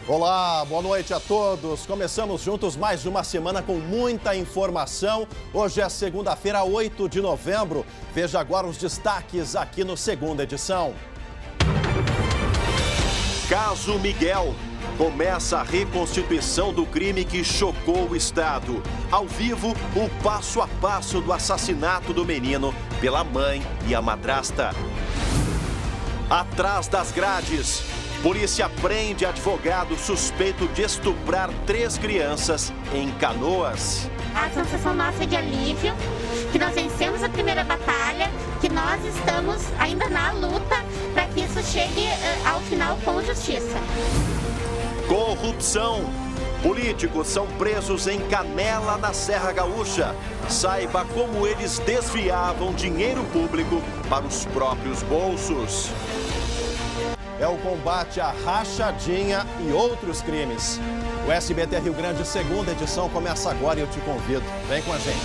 Olá, boa noite a todos. Começamos juntos mais uma semana com muita informação. Hoje é segunda-feira, 8 de novembro. Veja agora os destaques aqui no Segunda Edição. Caso Miguel. Começa a reconstituição do crime que chocou o Estado. Ao vivo, o passo a passo do assassinato do menino pela mãe e a madrasta. Atrás das grades. Polícia prende advogado suspeito de estuprar 3 crianças em Canoas. A sensação nossa é de alívio, que nós vencemos a primeira batalha, que nós estamos ainda na luta para que isso chegue ao final com justiça. Corrupção. Políticos são presos em Canela, na Serra Gaúcha. Saiba como eles desviavam dinheiro público para os próprios bolsos. É o combate à rachadinha e outros crimes. O SBT Rio Grande, segunda edição, começa agora e eu te convido. Vem com a gente.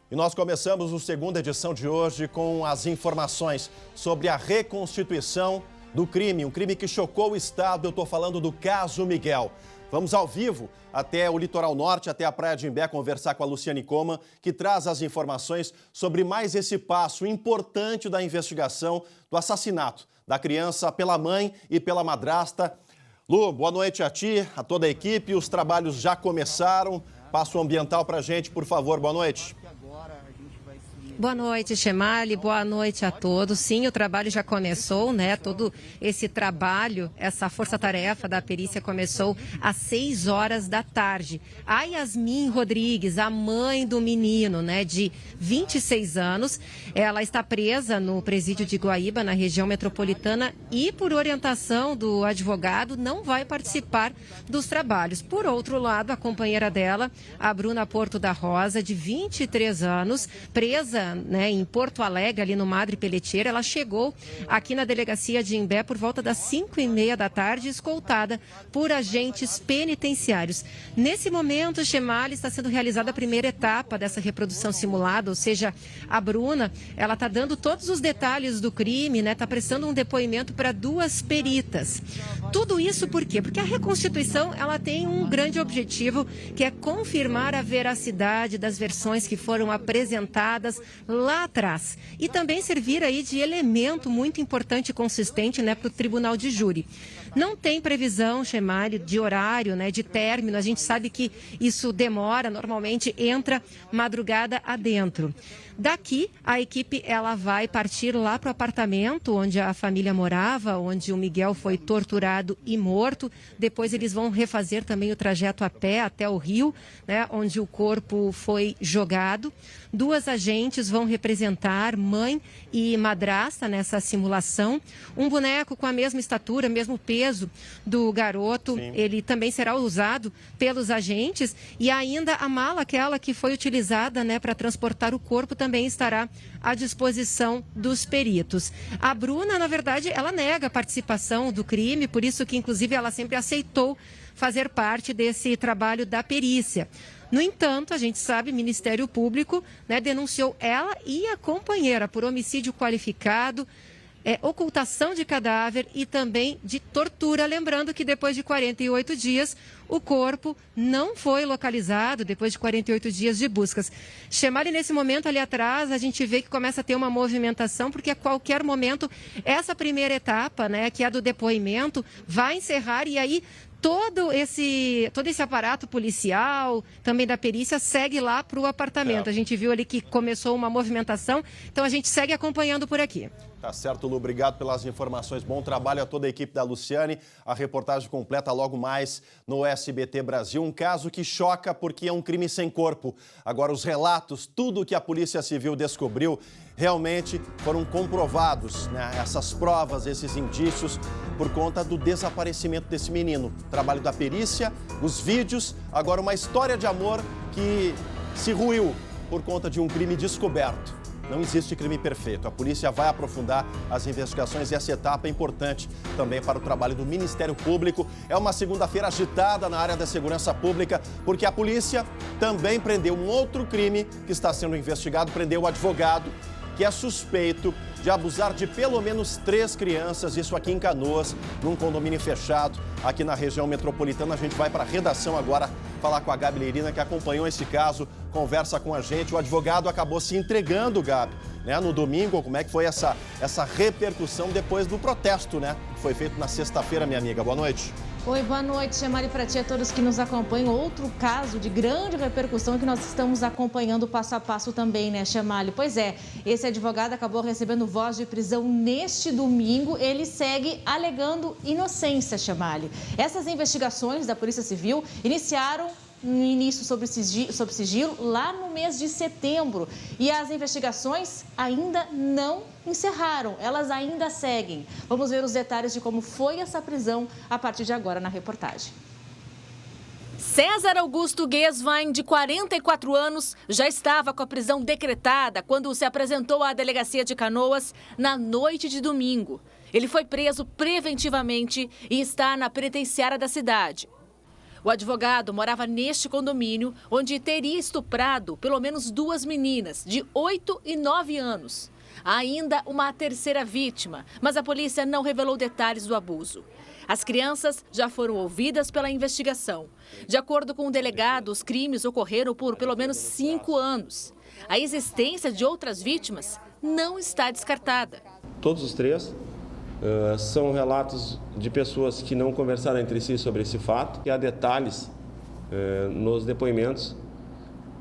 E nós começamos a segunda edição de hoje com as informações sobre a reconstituição do crime. Um crime que chocou o Estado. Eu estou falando do caso Miguel. Vamos ao vivo até o litoral norte, até a Praia de Imbé, conversar com a Luciane Coma, que traz as informações sobre mais esse passo importante da investigação do assassinato da criança pela mãe e pela madrasta. Lu, boa noite a ti, a toda a equipe. Os trabalhos já começaram. Passo ambiental para a gente, por favor. Boa noite. Boa noite, Chemali. Boa noite a todos. Sim, o trabalho já começou, né? Todo esse trabalho, essa força-tarefa da perícia começou às 6 horas da tarde. A Yasmin Rodrigues, a mãe do menino, né, de 26 anos, ela está presa no presídio de Guaíba, na região metropolitana, e por orientação do advogado não vai participar dos trabalhos. Por outro lado, a companheira dela, a Bruna Porto da Rosa, de 23 anos, presa, né, em Porto Alegre, ali no Madre Pelletier, ela chegou aqui na delegacia de Imbé por volta das 5h30 da tarde, escoltada por agentes penitenciários. Nesse momento, Chemali, está sendo realizada a primeira etapa dessa reprodução simulada, ou seja, a Bruna, ela está dando todos os detalhes do crime, né, está prestando um depoimento para 2 peritas. Tudo isso por quê? Porque a reconstituição, ela tem um grande objetivo, que é confirmar a veracidade das versões que foram apresentadas lá atrás e também servir aí de elemento muito importante e consistente, né, para o tribunal de júri. Não tem previsão, Chemali, de horário, né, de término. A gente sabe que isso demora, normalmente entra madrugada adentro. Daqui, a equipe ela vai partir lá para o apartamento onde a família morava, onde o Miguel foi torturado e morto. Depois eles vão refazer também o trajeto a pé até o rio, né, onde o corpo foi jogado. 2 agentes vão representar mãe e madrasta nessa simulação. Um boneco com a mesma estatura, mesmo peso do garoto, sim, ele também será usado pelos agentes. E ainda a mala, aquela que foi utilizada, né, para transportar o corpo, também estará à disposição dos peritos. A Bruna, na verdade, ela nega a participação do crime, por isso que, inclusive, ela sempre aceitou fazer parte desse trabalho da perícia. No entanto, a gente sabe, o Ministério Público, né, denunciou ela e a companheira por homicídio qualificado, ocultação de cadáver e também de tortura. Lembrando que depois de 48 dias, o corpo não foi localizado, depois de 48 dias de buscas. Chemali, nesse momento ali atrás, a gente vê que começa a ter uma movimentação, porque a qualquer momento, essa primeira etapa, né, que é a do depoimento, vai encerrar e aí todo esse aparato policial, também da perícia, segue lá para o apartamento. A gente viu ali que começou uma movimentação, então a gente segue acompanhando por aqui. Tá certo, Lu. Obrigado pelas informações. Bom trabalho a toda a equipe da Luciane. A reportagem completa logo mais no SBT Brasil. Um caso que choca porque é um crime sem corpo. Agora, os relatos, tudo que a Polícia Civil descobriu, realmente foram comprovados, né? Essas provas, esses indícios, por conta do desaparecimento desse menino. Trabalho da perícia, os vídeos, agora uma história de amor que se ruiu por conta de um crime descoberto. não existe crime perfeito. A polícia vai aprofundar as investigações e essa etapa é importante também para o trabalho do Ministério Público. É uma segunda-feira agitada na área da segurança pública, porque a polícia também prendeu um outro crime que está sendo investigado, prendeu o advogado que é suspeito de abusar de pelo menos 3 crianças, isso aqui em Canoas, num condomínio fechado, aqui na região metropolitana. A gente vai para a redação agora falar com a Gabi Leirina, que acompanhou esse caso, conversa com a gente. O advogado acabou se entregando, Gabi, né, no domingo. Como é que foi essa repercussão depois do protesto, né, que foi feito na sexta-feira, minha amiga? Boa noite. Oi, boa noite, Chamali, para ti e a todos que nos acompanham. Outro caso de grande repercussão que nós estamos acompanhando passo a passo também, né, Chamali? Pois é, esse advogado acabou recebendo voz de prisão neste domingo. Ele segue alegando inocência, Chamali. Essas investigações da Polícia Civil iniciaram no início sob sigilo lá no mês de setembro. E as investigações ainda não encerraram, elas ainda seguem. Vamos ver os detalhes de como foi essa prisão a partir de agora na reportagem. César Augusto Guesvain, de 44 anos, já estava com a prisão decretada quando se apresentou à delegacia de Canoas na noite de domingo. Ele foi preso preventivamente e está na penitenciária da cidade. O advogado morava neste condomínio, onde teria estuprado pelo menos 2 meninas, de 8 e 9 anos. Há ainda uma terceira vítima, mas a polícia não revelou detalhes do abuso. As crianças já foram ouvidas pela investigação. De acordo com o delegado, os crimes ocorreram por pelo menos 5 anos. A existência de outras vítimas não está descartada. Todos os 3 são relatos de pessoas que não conversaram entre si sobre esse fato. E há detalhes nos depoimentos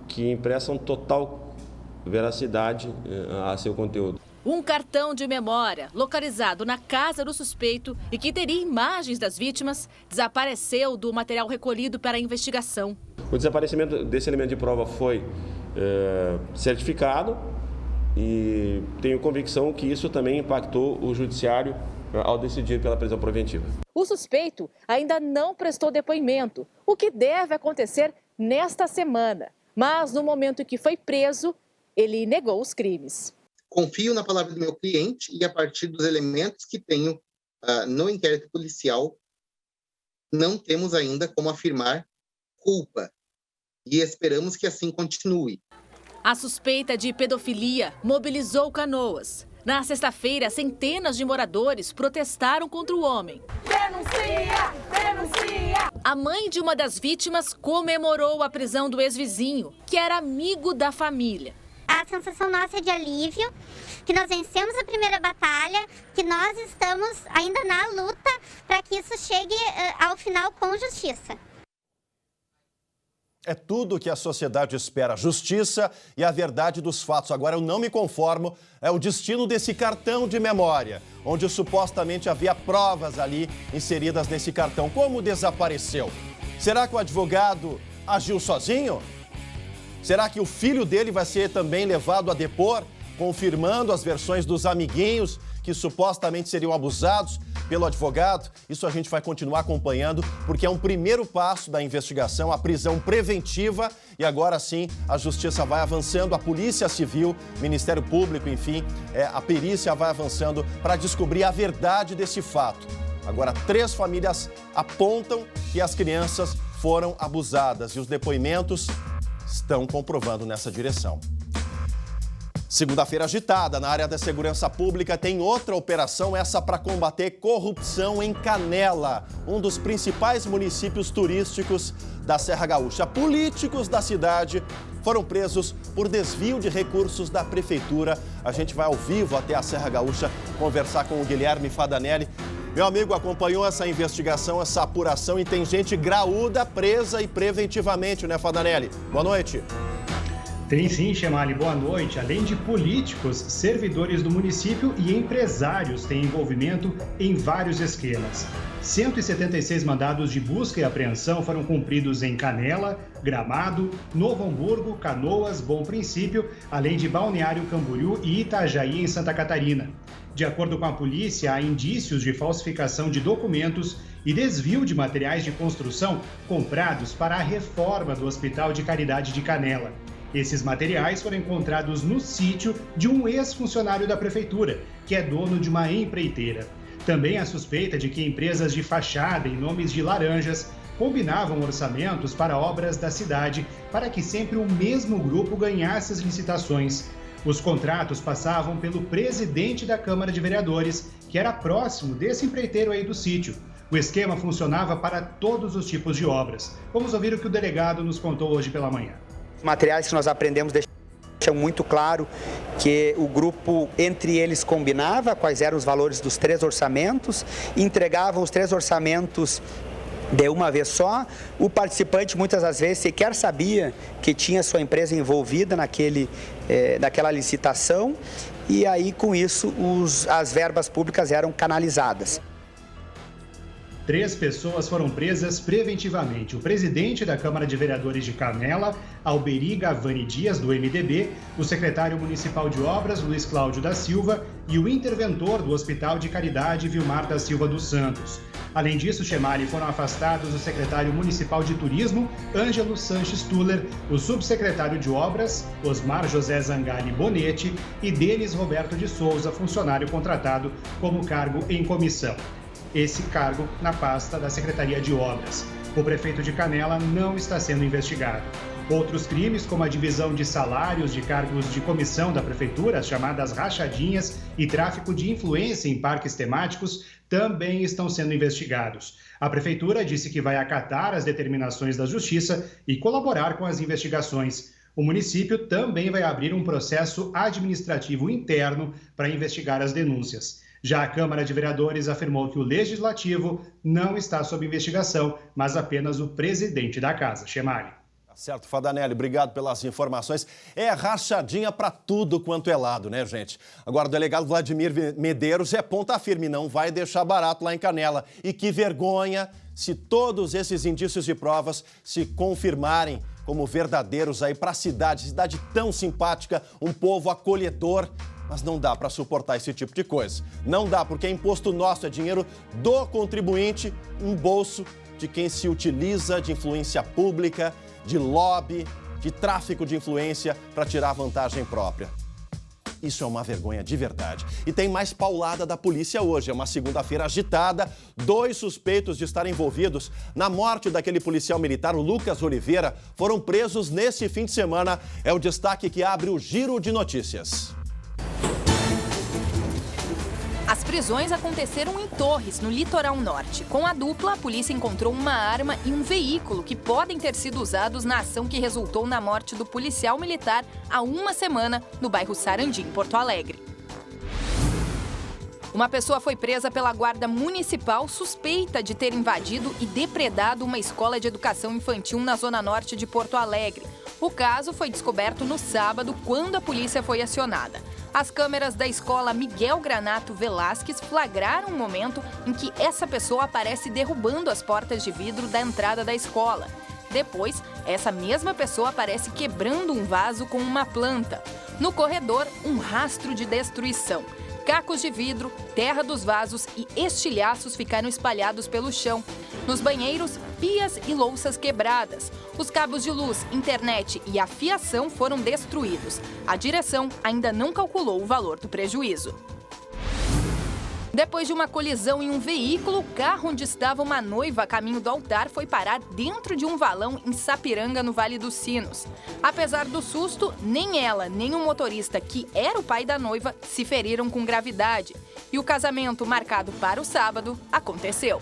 que impressam total veracidade a seu conteúdo. Um cartão de memória localizado na casa do suspeito e que teria imagens das vítimas desapareceu do material recolhido para a investigação. O desaparecimento desse elemento de prova foi certificado e tenho convicção que isso também impactou o judiciário ao decidir pela prisão preventiva. O suspeito ainda não prestou depoimento, o que deve acontecer nesta semana. Mas no momento em que foi preso, ele negou os crimes. Confio na palavra do meu cliente e a partir dos elementos que tenho no inquérito policial, não temos ainda como afirmar culpa e esperamos que assim continue. A suspeita de pedofilia mobilizou Canoas. Na sexta-feira, centenas de moradores protestaram contra o homem. Denuncia! Denuncia! A mãe de uma das vítimas comemorou a prisão do ex-vizinho, que era amigo da família. A sensação nossa é de alívio, que nós vencemos a primeira batalha, que nós estamos ainda na luta para que isso chegue ao final com justiça. É tudo o que a sociedade espera, justiça e a verdade dos fatos. Agora, eu não me conformo, é o destino desse cartão de memória, onde supostamente havia provas ali inseridas nesse cartão. Como desapareceu? Será que o advogado agiu sozinho? Será que o filho dele vai ser também levado a depor, confirmando as versões dos amiguinhos que supostamente seriam abusados pelo advogado? Isso a gente vai continuar acompanhando, porque é um primeiro passo da investigação, a prisão preventiva, e agora sim a justiça vai avançando, a Polícia Civil, Ministério Público, enfim, a perícia vai avançando para descobrir a verdade desse fato. Agora, 3 famílias apontam que as crianças foram abusadas e os depoimentos estão comprovando nessa direção. Segunda-feira agitada na área da segurança pública, tem outra operação, essa para combater corrupção em Canela, um dos principais municípios turísticos da Serra Gaúcha. Políticos da cidade foram presos por desvio de recursos da prefeitura. A gente vai ao vivo até a Serra Gaúcha conversar com o Guilherme Fadanelli. Meu amigo, acompanhou essa investigação, essa apuração, e tem gente graúda presa e preventivamente, né, Fadanelli? Boa noite. Tem sim, Chamali, boa noite. Além de políticos, servidores do município e empresários têm envolvimento em vários esquemas. 176 mandados de busca e apreensão foram cumpridos em Canela, Gramado, Novo Hamburgo, Canoas, Bom Princípio, além de Balneário Camboriú e Itajaí, em Santa Catarina. De acordo com a polícia, há indícios de falsificação de documentos e desvio de materiais de construção comprados para a reforma do Hospital de Caridade de Canela. Esses materiais foram encontrados no sítio de um ex-funcionário da prefeitura, que é dono de uma empreiteira. Também há suspeita de que empresas de fachada em nomes de laranjas combinavam orçamentos para obras da cidade para que sempre o mesmo grupo ganhasse as licitações. Os contratos passavam pelo presidente da Câmara de Vereadores, que era próximo desse empreiteiro aí do sítio. O esquema funcionava para todos os tipos de obras. Vamos ouvir o que o delegado nos contou hoje pela manhã. Os materiais que nós aprendemos deixam muito claro que o grupo, entre eles, combinava quais eram os valores dos 3 orçamentos, entregavam os 3 orçamentos de uma vez só. O participante muitas das vezes sequer sabia que tinha sua empresa envolvida naquela licitação, e aí com isso as verbas públicas eram canalizadas. 3 pessoas foram presas preventivamente. O presidente da Câmara de Vereadores de Canela, Alberi Gavani Dias, do MDB, o secretário municipal de obras, Luiz Cláudio da Silva, e o interventor do Hospital de Caridade, Vilmar da Silva dos Santos. Além disso, Chemali, foram afastados o secretário municipal de turismo, Ângelo Sanches Tuller, o subsecretário de obras, Osmar José Zangali Bonetti, e Denis Roberto de Souza, funcionário contratado como cargo em comissão. Esse cargo na pasta da Secretaria de Obras. O prefeito de Canela não está sendo investigado. Outros crimes, como a divisão de salários de cargos de comissão da prefeitura, as chamadas rachadinhas, e tráfico de influência em parques temáticos, também estão sendo investigados. A prefeitura disse que vai acatar as determinações da Justiça e colaborar com as investigações. O município também vai abrir um processo administrativo interno para investigar as denúncias. Já a Câmara de Vereadores afirmou que o Legislativo não está sob investigação, mas apenas o presidente da casa. Chemali. Tá certo, Fadanelli, obrigado pelas informações. É rachadinha para tudo quanto é lado, né, gente? Agora, o delegado Vladimir Medeiros é ponta firme, não vai deixar barato lá em Canela. E que vergonha se todos esses indícios de provas se confirmarem como verdadeiros aí para a cidade tão simpática, um povo acolhedor. Mas não dá para suportar esse tipo de coisa. Não dá, porque é imposto nosso, é dinheiro do contribuinte, um bolso de quem se utiliza de influência pública, de lobby, de tráfico de influência para tirar vantagem própria. Isso é uma vergonha de verdade. E tem mais paulada da polícia hoje. É uma segunda-feira agitada. 2 suspeitos de estarem envolvidos na morte daquele policial militar, o Lucas Oliveira, foram presos nesse fim de semana. É o destaque que abre o Giro de Notícias. As prisões aconteceram em Torres, no litoral norte. Com a dupla, a polícia encontrou uma arma e um veículo que podem ter sido usados na ação que resultou na morte do policial militar há uma semana no bairro Sarandi, em Porto Alegre. Uma pessoa foi presa pela Guarda Municipal suspeita de ter invadido e depredado uma escola de educação infantil na zona norte de Porto Alegre. O caso foi descoberto no sábado, quando a polícia foi acionada. As câmeras da escola Miguel Granato Velasquez flagraram o momento em que essa pessoa aparece derrubando as portas de vidro da entrada da escola. Depois, essa mesma pessoa aparece quebrando um vaso com uma planta. No corredor, um rastro de destruição. Cacos de vidro, terra dos vasos e estilhaços ficaram espalhados pelo chão. Nos banheiros, pias e louças quebradas. Os cabos de luz, internet e a fiação foram destruídos. A direção ainda não calculou o valor do prejuízo. Depois de uma colisão em um veículo, o carro onde estava uma noiva a caminho do altar foi parar dentro de um valão em Sapiranga, no Vale dos Sinos. Apesar do susto, nem ela, nem o motorista, que era o pai da noiva, se feriram com gravidade. E o casamento, marcado para o sábado, aconteceu.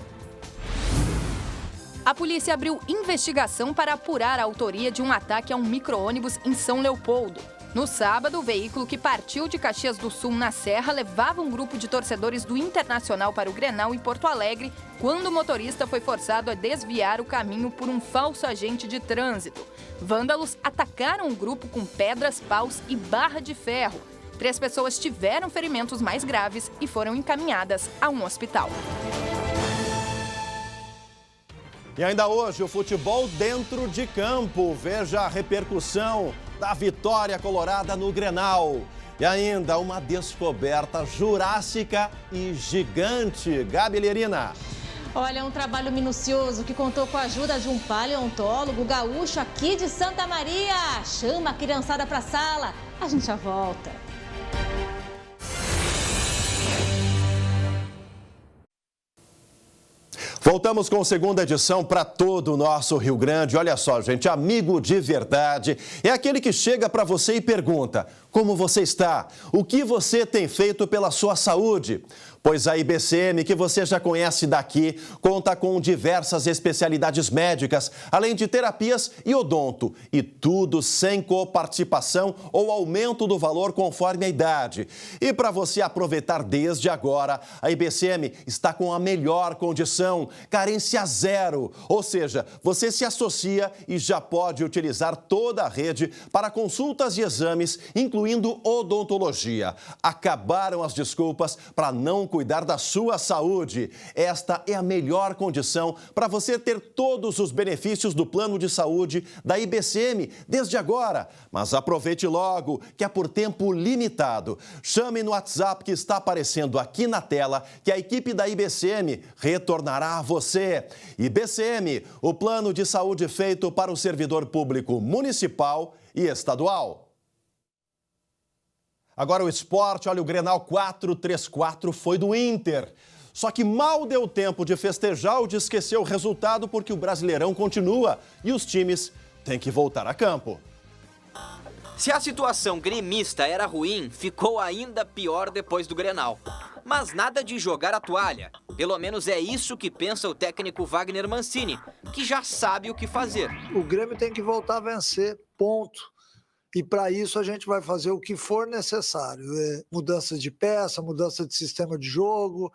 A polícia abriu investigação para apurar a autoria de um ataque a um micro-ônibus em São Leopoldo. No sábado, o veículo que partiu de Caxias do Sul, na Serra, levava um grupo de torcedores do Internacional para o Grenal em Porto Alegre, quando o motorista foi forçado a desviar o caminho por um falso agente de trânsito. Vândalos atacaram o grupo com pedras, paus e barra de ferro. 3 pessoas tiveram ferimentos mais graves e foram encaminhadas a um hospital. E ainda hoje, o futebol dentro de campo. Veja a repercussão da vitória colorada no Grenal. E ainda uma descoberta jurássica e gigante. Gabi Lerina. Olha, um trabalho minucioso que contou com a ajuda de um paleontólogo gaúcho aqui de Santa Maria. Chama a criançada para a sala. A gente já volta. Voltamos com a segunda edição para todo o nosso Rio Grande. Olha só, gente, amigo de verdade é aquele que chega para você e pergunta: como você está? O que você tem feito pela sua saúde? Pois a IBCM, que você já conhece daqui, conta com diversas especialidades médicas, além de terapias e odonto. E tudo sem coparticipação ou aumento do valor conforme a idade. E para você aproveitar desde agora, a IBCM está com a melhor condição, carência zero. Ou seja, você se associa e já pode utilizar toda a rede para consultas e exames, incluindo odontologia. Acabaram as desculpas para não cuidar da sua saúde. Esta é a melhor condição para você ter todos os benefícios do plano de saúde da IBCM desde agora. Mas aproveite logo, que é por tempo limitado. Chame no WhatsApp que está aparecendo aqui na tela, que a equipe da IBCM retornará a você. IBCM, o plano de saúde feito para o servidor público municipal e estadual. Agora o esporte, olha, o Grenal 4-3-4 foi do Inter. Só que mal deu tempo de festejar ou de esquecer o resultado, porque o Brasileirão continua e os times têm que voltar a campo. Se a situação gremista era ruim, ficou ainda pior depois do Grenal. Mas nada de jogar a toalha. Pelo menos é isso que pensa o técnico Wagner Mancini, que já sabe o que fazer. O Grêmio tem que voltar a vencer, ponto. E para isso a gente vai fazer o que for necessário. Mudança de peça, mudança de sistema de jogo,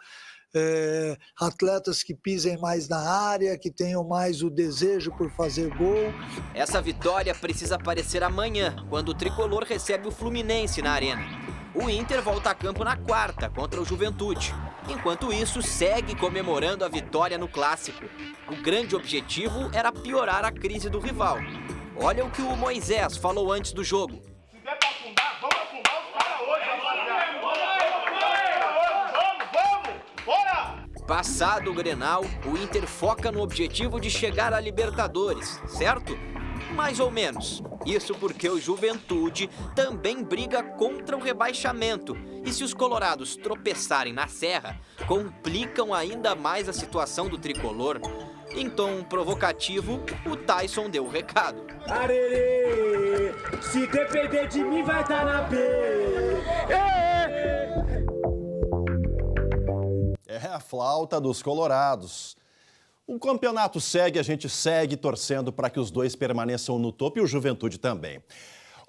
atletas que pisem mais na área, que tenham mais o desejo por fazer gol. Essa vitória precisa aparecer amanhã, quando o tricolor recebe o Fluminense na Arena. O Inter volta a campo na quarta, contra o Juventude. Enquanto isso, segue comemorando a vitória no Clássico. O grande objetivo era piorar a crise do rival. Olha o que o Moisés falou antes do jogo. Se der pra afundar, vamos afundar os caras hoje, vamos! Bora! Passado o Grenal, o Inter foca no objetivo de chegar à Libertadores, certo? Mais ou menos. Isso porque o Juventude também briga contra o rebaixamento. E se os colorados tropeçarem na Serra, complicam ainda mais a situação do tricolor. Em tom provocativo, o Tyson deu o recado. Arerê, se depender de mim vai estar na B. É a flauta dos colorados. O campeonato segue, a gente segue torcendo para que os dois permaneçam no topo e o Juventude também.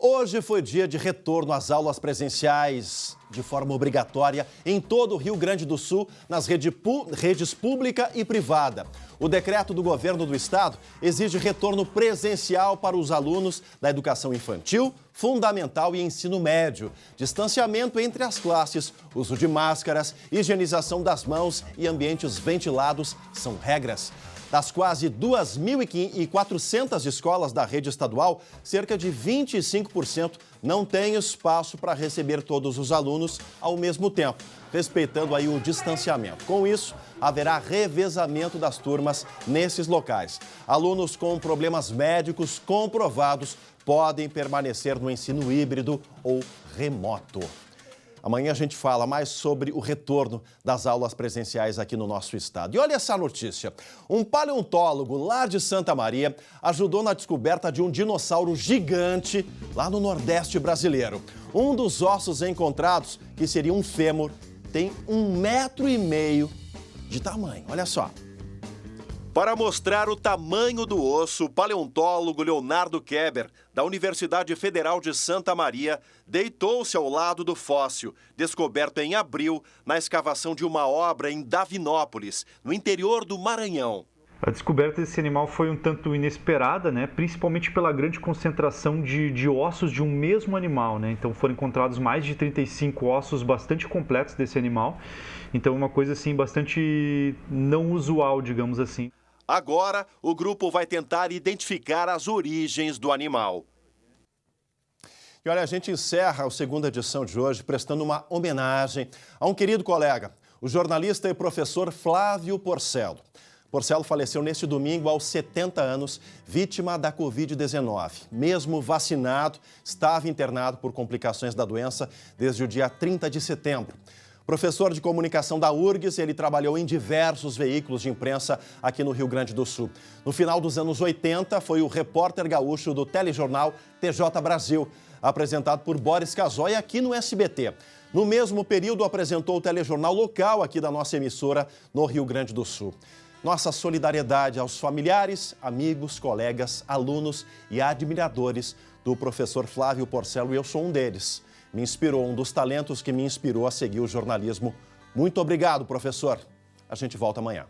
Hoje foi dia de retorno às aulas presenciais de forma obrigatória em todo o Rio Grande do Sul, nas redes pública e privada. O decreto do governo do estado exige retorno presencial para os alunos da educação infantil, fundamental e ensino médio. Distanciamento entre as classes, uso de máscaras, higienização das mãos e ambientes ventilados são regras. Das quase 2.400 escolas da rede estadual, cerca de 25% não têm espaço para receber todos os alunos ao mesmo tempo, respeitando aí o distanciamento. Com isso, haverá revezamento das turmas nesses locais. Alunos com problemas médicos comprovados podem permanecer no ensino híbrido ou remoto. Amanhã a gente fala mais sobre o retorno das aulas presenciais aqui no nosso estado. E olha essa notícia. Um paleontólogo lá de Santa Maria ajudou na descoberta de um dinossauro gigante lá no Nordeste brasileiro. Um dos ossos encontrados, que seria um fêmur, tem 1,5 metro de tamanho. Olha só. Para mostrar o tamanho do osso, o paleontólogo Leonardo Keber, da Universidade Federal de Santa Maria, deitou-se ao lado do fóssil, descoberto em abril na escavação de uma obra em Davinópolis, no interior do Maranhão. A descoberta desse animal foi um tanto inesperada, né? Principalmente pela grande concentração de ossos de um mesmo animal, né? Então foram encontrados mais de 35 ossos bastante completos desse animal. Então uma coisa assim bastante não usual, digamos assim. Agora, o grupo vai tentar identificar as origens do animal. E olha, a gente encerra a segunda edição de hoje prestando uma homenagem a um querido colega, o jornalista e professor Flávio Porcelo. Porcelo faleceu neste domingo aos 70 anos, vítima da Covid-19. Mesmo vacinado, estava internado por complicações da doença desde o dia 30 de setembro. Professor de comunicação da URGS, ele trabalhou em diversos veículos de imprensa aqui no Rio Grande do Sul. No final dos anos 80, foi o repórter gaúcho do telejornal TJ Brasil, apresentado por Boris Casoy aqui no SBT. No mesmo período, apresentou o telejornal local aqui da nossa emissora no Rio Grande do Sul. Nossa solidariedade aos familiares, amigos, colegas, alunos e admiradores do professor Flávio Porcelo, e eu sou um deles. Me inspirou, um dos talentos que me inspirou a seguir o jornalismo. Muito obrigado, professor. A gente volta amanhã.